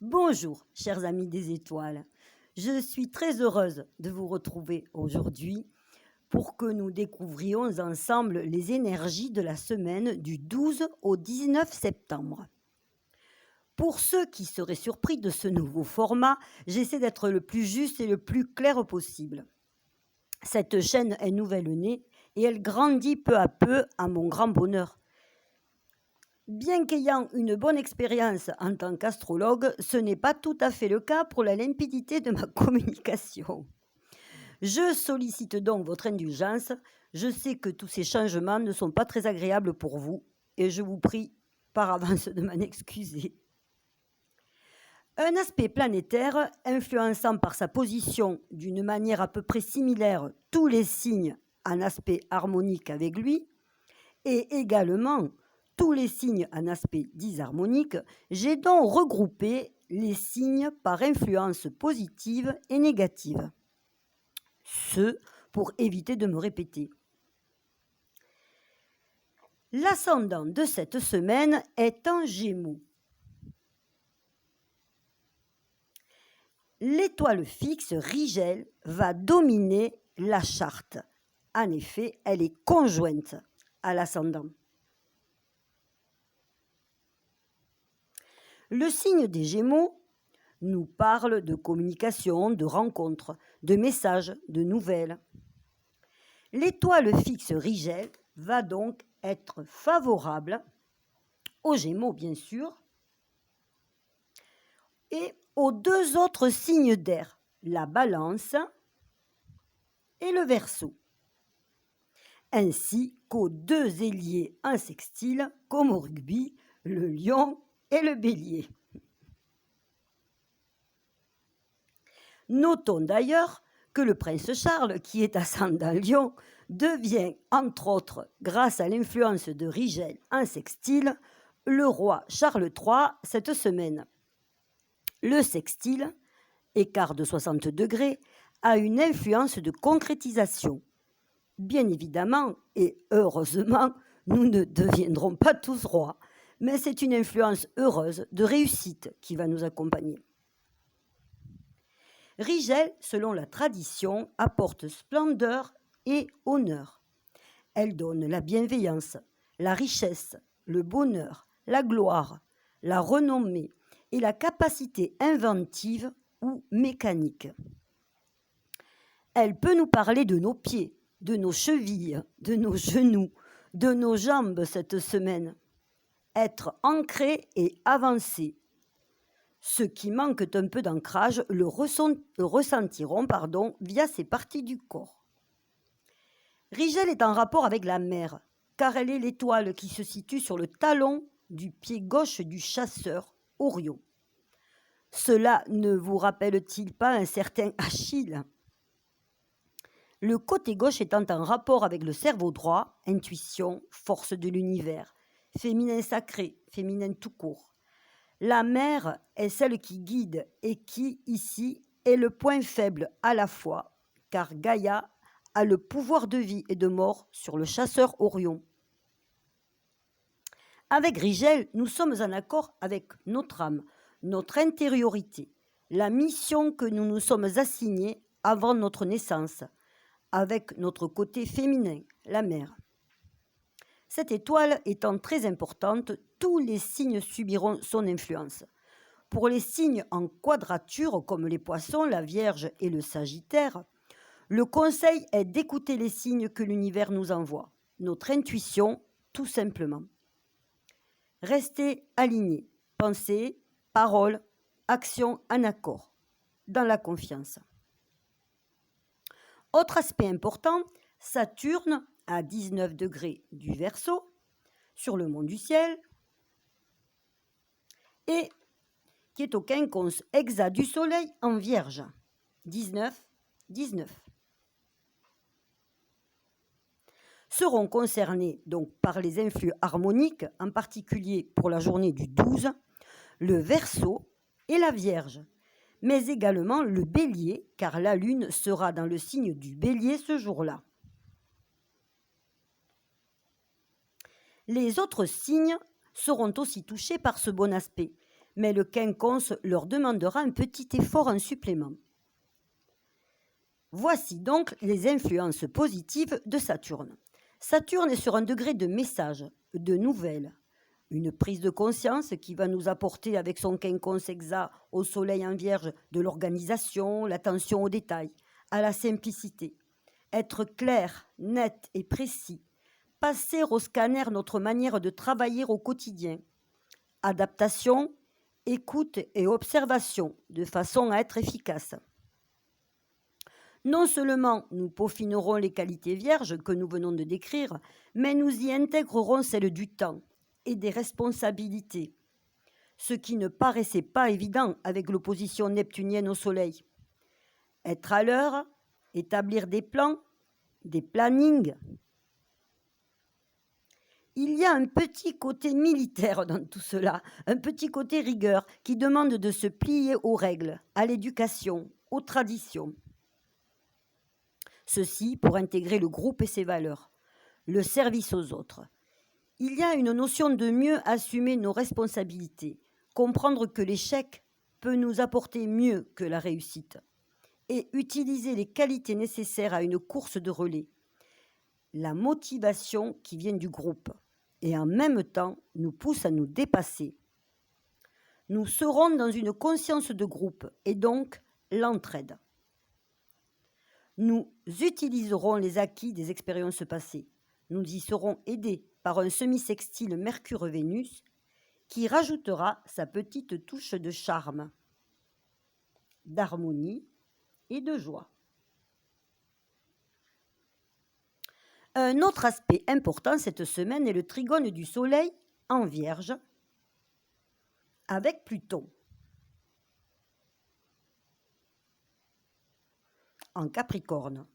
Bonjour, chers amis des étoiles. Je suis très heureuse de vous retrouver aujourd'hui pour que nous découvrions ensemble les énergies de la semaine du 12 au 19 septembre. Pour ceux qui seraient surpris de ce nouveau format, j'essaie d'être le plus juste et le plus clair possible. Cette chaîne est nouvelle-née et elle grandit peu à peu à mon grand bonheur. Bien qu'ayant une bonne expérience en tant qu'astrologue, ce n'est pas tout à fait le cas pour la limpidité de ma communication. Je sollicite donc votre indulgence. Je sais que tous ces changements ne sont pas très agréables pour vous et je vous prie par avance de m'en excuser. Un aspect planétaire influençant par sa position d'une manière à peu près similaire tous les signes en aspect harmonique avec lui et également tous les signes en aspect disharmonique, j'ai donc regroupé les signes par influence positive et négative. Ce, pour éviter de me répéter. L'ascendant de cette semaine est en Gémeaux. L'étoile fixe Rigel va dominer la charte. En effet, elle est conjointe à l'ascendant. Le signe des Gémeaux nous parle de communication, de rencontres, de messages, de nouvelles. L'étoile fixe Rigel va donc être favorable aux Gémeaux, bien sûr, et aux deux autres signes d'air, la Balance et le Verseau, ainsi qu'aux deux ailiers en sextile, comme au rugby, le Lion et le Bélier. Notons d'ailleurs que le prince Charles, qui est ascendant Lion, devient, entre autres, grâce à l'influence de Rigel en sextile, le roi Charles III cette semaine. Le sextile, écart de 60 degrés, a une influence de concrétisation. Bien évidemment, et heureusement, nous ne deviendrons pas tous rois, mais c'est une influence heureuse de réussite qui va nous accompagner. Rigel, selon la tradition, apporte splendeur et honneur. Elle donne la bienveillance, la richesse, le bonheur, la gloire, la renommée et la capacité inventive ou mécanique. Elle peut nous parler de nos pieds, de nos chevilles, de nos genoux, de nos jambes cette semaine. Être ancré et avancé. Ceux qui manquent un peu d'ancrage le ressentiront via ces parties du corps. Rigel est en rapport avec la mer, car elle est l'étoile qui se situe sur le talon du pied gauche du chasseur, Orion. Cela ne vous rappelle-t-il pas un certain Achille ? Le côté gauche étant en rapport avec le cerveau droit, intuition, force de l'univers, féminin sacré, féminin tout court. La mer est celle qui guide et qui, ici, est le point faible à la fois, car Gaïa a le pouvoir de vie et de mort sur le chasseur Orion. Avec Rigel, nous sommes en accord avec notre âme, notre intériorité, la mission que nous nous sommes assignée avant notre naissance, avec notre côté féminin, la mer. Cette étoile étant très importante, tous les signes subiront son influence. Pour les signes en quadrature, comme les poissons, la Vierge et le Sagittaire, le conseil est d'écouter les signes que l'univers nous envoie, notre intuition, tout simplement. Restez alignés, pensée, parole, action en accord, dans la confiance. Autre aspect important, Saturne à 19 degrés du Verseau, sur le mont du ciel, et qui est au quinconce exact du Soleil en Vierge, 19, 19. Seront concernés donc par les influx harmoniques, en particulier pour la journée du 12, le Verseau et la Vierge, mais également le Bélier, car la Lune sera dans le signe du Bélier ce jour-là. Les autres signes seront aussi touchés par ce bon aspect, mais le quinconce leur demandera un petit effort en supplément. Voici donc les influences positives de Saturne. Saturne est sur un degré de message, de nouvelles, une prise de conscience qui va nous apporter avec son quinconce exact au soleil en vierge de l'organisation, l'attention aux détails, à la simplicité. Être clair, net et précis. Passer au scanner notre manière de travailler au quotidien. Adaptation, écoute et observation de façon à être efficace. Non seulement nous peaufinerons les qualités vierges que nous venons de décrire, mais nous y intégrerons celles du temps et des responsabilités, ce qui ne paraissait pas évident avec l'opposition neptunienne au Soleil. Être à l'heure, établir des plans, des plannings. Il y a un petit côté militaire dans tout cela, un petit côté rigueur qui demande de se plier aux règles, à l'éducation, aux traditions. Ceci pour intégrer le groupe et ses valeurs, le service aux autres. Il y a une notion de mieux assumer nos responsabilités, comprendre que l'échec peut nous apporter mieux que la réussite et utiliser les qualités nécessaires à une course de relais. La motivation qui vient du groupe et en même temps nous pousse à nous dépasser. Nous serons dans une conscience de groupe et donc l'entraide. Nous utiliserons les acquis des expériences passées. Nous y serons aidés par un semi-sextile Mercure-Vénus qui rajoutera sa petite touche de charme, d'harmonie et de joie. Un autre aspect important cette semaine est le trigone du Soleil en Vierge avec Pluton en Capricorne.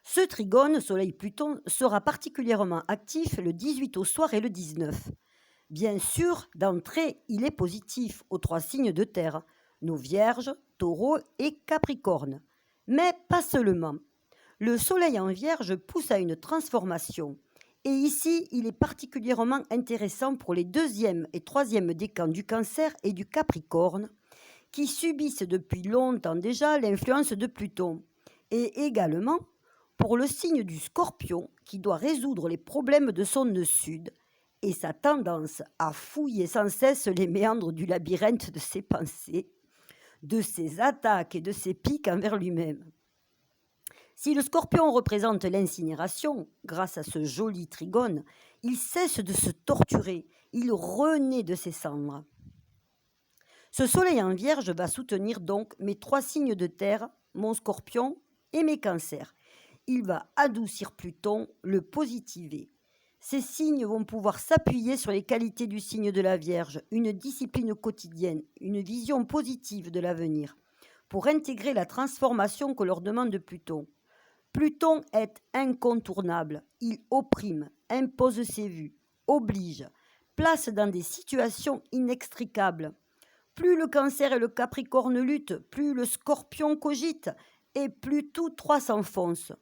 Ce trigone Soleil-Pluton sera particulièrement actif le 18 au soir et le 19. Bien sûr, d'entrée, il est positif aux 3 signes de terre, nos Vierges, Taureaux et Capricorne. Mais pas seulement. Le Soleil en Vierge pousse à une transformation. Et ici, il est particulièrement intéressant pour les 2e et 3e décans du Cancer et du Capricorne, qui subissent depuis longtemps déjà l'influence de Pluton, et également pour le signe du Scorpion qui doit résoudre les problèmes de son nœud sud et sa tendance à fouiller sans cesse les méandres du labyrinthe de ses pensées, de ses attaques et de ses piques envers lui-même. Si le Scorpion représente l'incinération, grâce à ce joli trigone, il cesse de se torturer, il renaît de ses cendres. Ce Soleil en Vierge va soutenir donc mes 3 signes de terre, mon Scorpion et mes Cancers. Il va adoucir Pluton, le positiver. Ces signes vont pouvoir s'appuyer sur les qualités du signe de la Vierge, une discipline quotidienne, une vision positive de l'avenir, pour intégrer la transformation que leur demande Pluton. Pluton est incontournable, il opprime, impose ses vues, oblige, place dans des situations inextricables. Plus le Cancer et le Capricorne luttent, plus le Scorpion cogite et plus tous 3 s'enfoncent.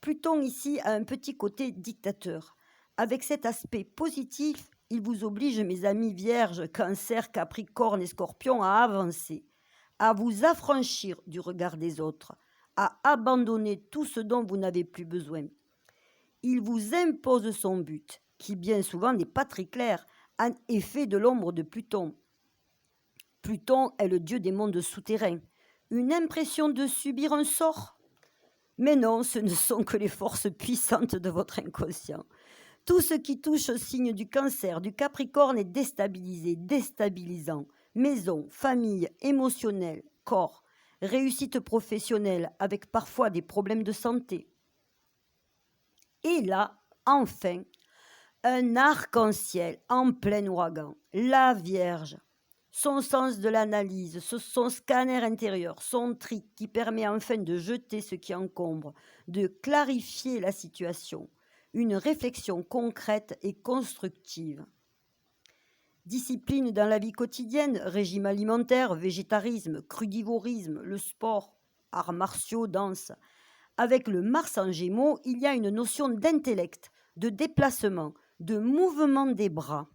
Pluton ici a un petit côté dictateur. Avec cet aspect positif, il vous oblige, mes amis Vierges, Cancer, Capricorne et Scorpion, à avancer, à vous affranchir du regard des autres, à abandonner tout ce dont vous n'avez plus besoin. Il vous impose son but, qui bien souvent n'est pas très clair, et fait de l'ombre de Pluton. Pluton est le dieu des mondes souterrains. Une impression de subir un sort ? Mais non, ce ne sont que les forces puissantes de votre inconscient. Tout ce qui touche au signe du Cancer, du Capricorne est déstabilisé, déstabilisant. Maison, famille, émotionnel, corps, réussite professionnelle avec parfois des problèmes de santé. Et là, enfin, un arc-en-ciel en plein ouragan, la Vierge. Son sens de l'analyse, son scanner intérieur, son tri qui permet enfin de jeter ce qui encombre, de clarifier la situation, une réflexion concrète et constructive. Discipline dans la vie quotidienne, régime alimentaire, végétarisme, crudivorisme, le sport, arts martiaux, danse. Avec le Mars en Gémeaux, il y a une notion d'intellect, de déplacement, de mouvement des bras.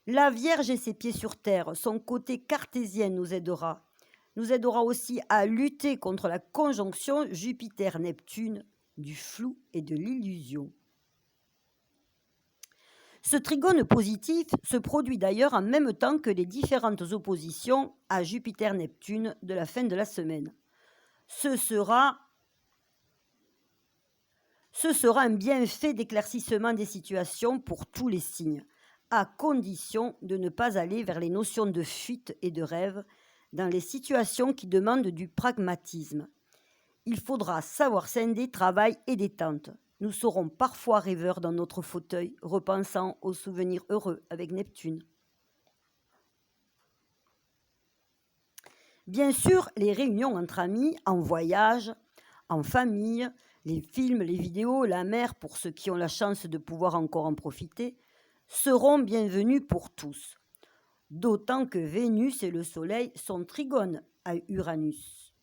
La Vierge et ses pieds sur terre, son côté cartésien nous aidera. Nous aidera aussi à lutter contre la conjonction Jupiter-Neptune, du flou et de l'illusion. Ce trigone positif se produit d'ailleurs en même temps que les différentes oppositions à Jupiter-Neptune de la fin de la semaine. Ce sera un bienfait d'éclaircissement des situations pour tous les signes, à condition de ne pas aller vers les notions de fuite et de rêve dans les situations qui demandent du pragmatisme. Il faudra savoir scinder travail et détente. Nous serons parfois rêveurs dans notre fauteuil, repensant aux souvenirs heureux avec Neptune. Bien sûr, les réunions entre amis, en voyage, en famille, les films, les vidéos, la mer, pour ceux qui ont la chance de pouvoir encore en profiter, seront bienvenus pour tous. D'autant que Vénus et le Soleil sont trigones à Uranus.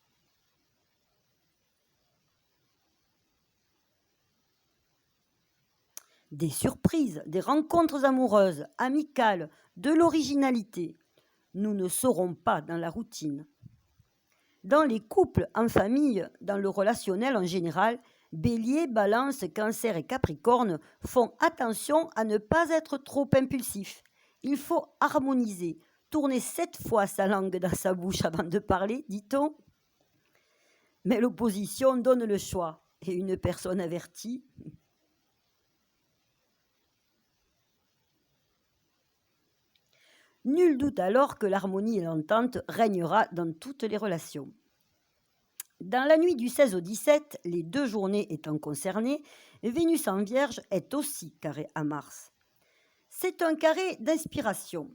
Des surprises, des rencontres amoureuses, amicales, de l'originalité. Nous ne serons pas dans la routine. Dans les couples, en famille, dans le relationnel en général, Bélier, Balance, Cancer et Capricorne font attention à ne pas être trop impulsifs. Il faut harmoniser, tourner 7 fois sa langue dans sa bouche avant de parler, dit-on. Mais l'opposition donne le choix, et une personne avertie. Nul doute alors que l'harmonie et l'entente régnera dans toutes les relations. Dans la nuit du 16 au 17, les 2 journées étant concernées, Vénus en Vierge est aussi carré à Mars. C'est un carré d'inspiration.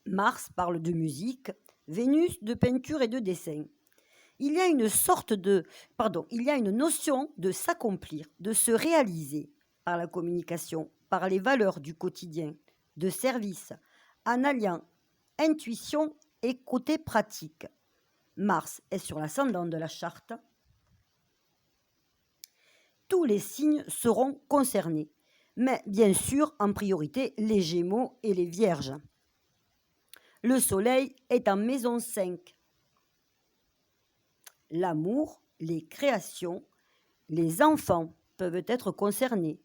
Mars parle de musique, Vénus de peinture et de dessin. Il y a une notion de s'accomplir, de se réaliser par la communication, par les valeurs du quotidien, de service, en alliant intuition et côté pratique. Mars est sur l'ascendant de la charte. Tous les signes seront concernés, mais bien sûr en priorité les Gémeaux et les Vierges. Le Soleil est en maison 5. L'amour, les créations, les enfants peuvent être concernés.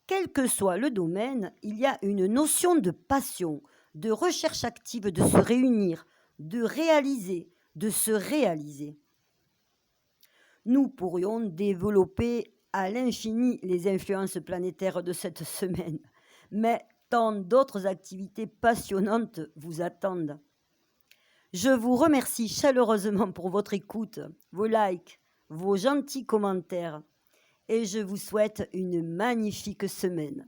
Quel que soit le domaine, il y a une notion de passion, de recherche active de se réunir, de réaliser, de se réaliser. Nous pourrions développer à l'infini les influences planétaires de cette semaine, mais tant d'autres activités passionnantes vous attendent. Je vous remercie chaleureusement pour votre écoute, vos likes, vos gentils commentaires et je vous souhaite une magnifique semaine.